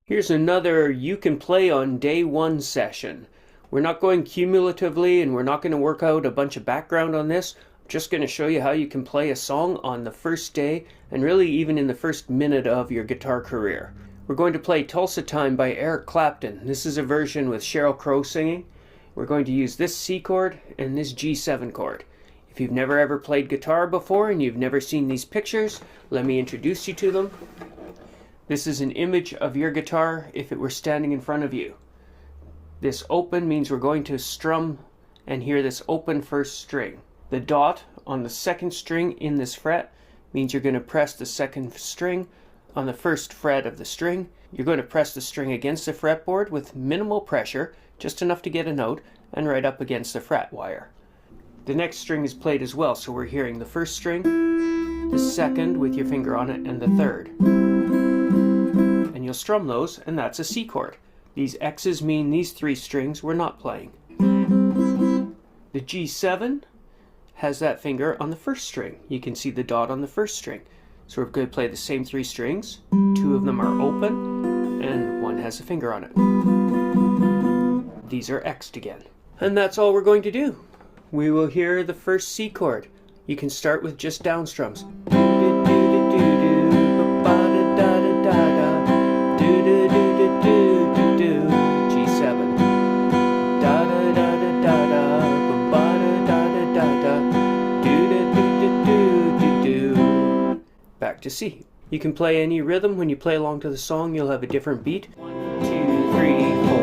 Here's another you can play on day one session. We're not going cumulatively and we're not going to work out a bunch of background on this. I'm just going to show you how you can play a song on the first day and really even in the first minute of your guitar career. We're going to play Tulsa Time by Eric Clapton. This is a version with Sheryl singing. We're going to use this C chord and this G7 chord. If you've never ever played guitar before and you've never seen these pictures, let me introduce you to them. This is an image of your guitar if it were standing in front of you. This open means we're going to strum and hear this open first string. The dot on the second string in this fret means you're going to press the second string on the first fret of the string. You're going to press the string against the fretboard with minimal pressure, just enough to get a note, and right up against the fret wire. The next string is played as well, so we're hearing the first string, the second with your finger on it, and the third. You'll strum those, and that's a C chord. These X's mean these three strings we're not playing. The G7 has that finger on the first string. You can see the dot on the first string. So we're going to play the same three strings. Two of them are open, and one has a finger on it. These are X'd again. And that's all we're going to do. We will hear the first C chord. You can start with just down strums. G7. Da da da da da da ba da da da da da do da do do do do. Back to C. You can play any rhythm. When you play along to the song, you'll have a different beat. 1, 2, 3, 4.